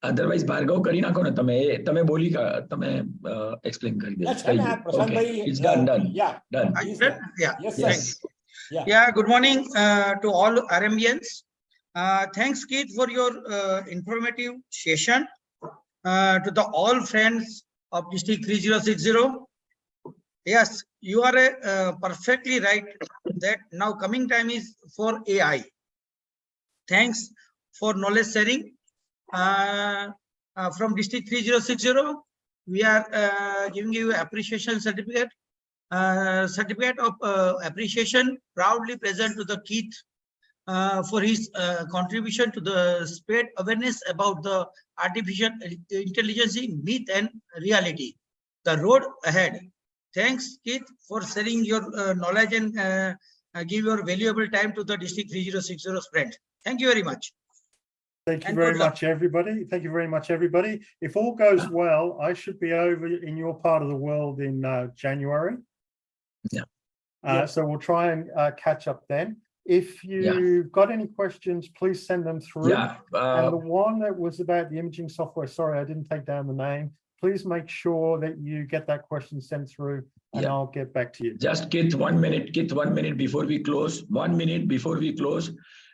Otherwise Bhargav કરી નાખો ને તમે બોલી તમે એક્સપ્લેન કરી દો. Okay, it's done. Done. Yeah. Yes. Yeah, good morning to all RMBNs. Thanks, Keith, for your informative session. To the all friends of District 3060. Yes, you are perfectly right that now coming time is for AI. Thanks for knowledge sharing. From District 3060, we are giving you appreciation certificate. Certificate of appreciation proudly present to the Keith for his contribution to the spread awareness about the artificial intelligence myth and reality, the road ahead. Thanks, Keith, for sharing your knowledge and give your valuable time to the District 3060 friend. Thank you very much. Thank you very much, everybody. Thank you very much, everybody. If all goes well, I should be over in your part of the world in January. Yeah. So we'll try and catch up then. If you've got any questions, please send them through. And the one that was about the imaging software, sorry, I didn't take down the name. Please make sure that you get that question sent through and I'll get back to you. Just Keith, 1 minute. Keith, 1 minute before we close. 1 minute before we close.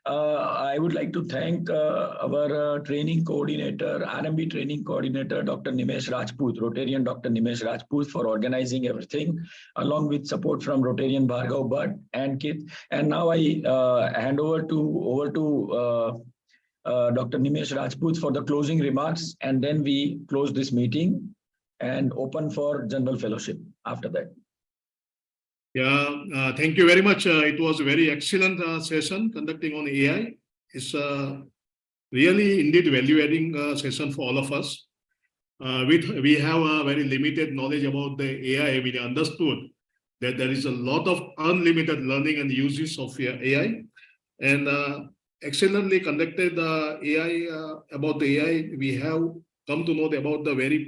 I would like to thank our training coordinator, RMB training coordinator, Dr. Nimesh Rajput, Rotarian Dr. Nimesh Rajput, for organizing everything, along with support from Rotarian Bhargav Bhatt and Keith. And now I hand over to Dr. Nimesh Rajput for the closing remarks, and then we close this meeting and open for general fellowship after that. Yeah, thank you very much. It was a very excellent session conducting on AI. It's really indeed value-adding session for all of us. We have a very limited knowledge about the AI. We understood that there is a lot of unlimited learning and uses of AI, and excellently conducted AI. About the AI, we have come to know about the very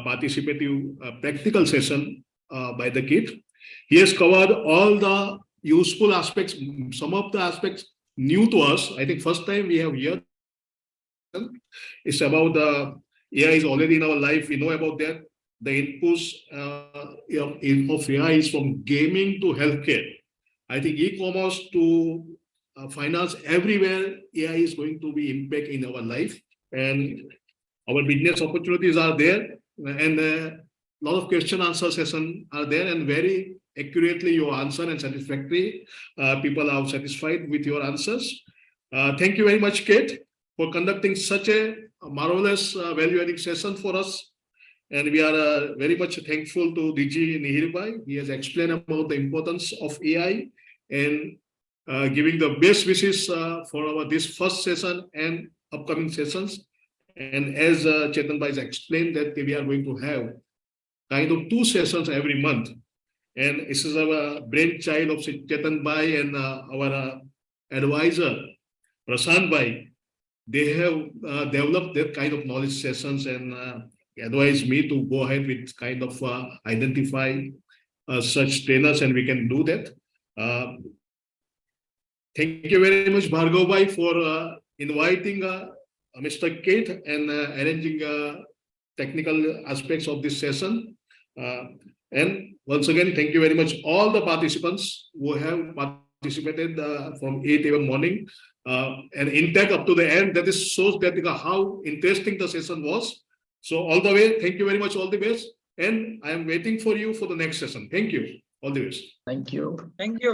participative practical session by the Keith. He has covered all the useful aspects, some of the aspects new to us. I think first time we have heard. It's about the AI is already in our life. We know about that. The inputs of AI is from gaming to healthcare. I think e-commerce to finance, everywhere AI is going to be impact in our life, and our business opportunities are there, and a lot of question answer session are there, and very accurately you answer and satisfactory. People are satisfied with your answers. Thank you very much, Kate, for conducting such a marvelous value-adding session for us. And we are very much thankful to DG Nihirbai. He has explained about the importance of AI and giving the best wishes for this first session and upcoming sessions. And as Chetan Bhai has explained, that we are going to have kind of 2 sessions every month. And this is our brainchild of Chetan Bhai and our advisor, Prashant Bhai. They have developed that kind of knowledge sessions and advised me to go ahead with kind of identify such trainers, and we can do that. Thank you very much, Bhargav Bhai, for inviting Mr. Kate and arranging technical aspects of this session. And once again, thank you very much all the participants who have participated from 8 a.m. morning and intact up to the end. That is shows that how interesting the session was. So all the way, thank you very much, all the best, and I am waiting for you for the next session. Thank you, all the best. Thank you. Thank you.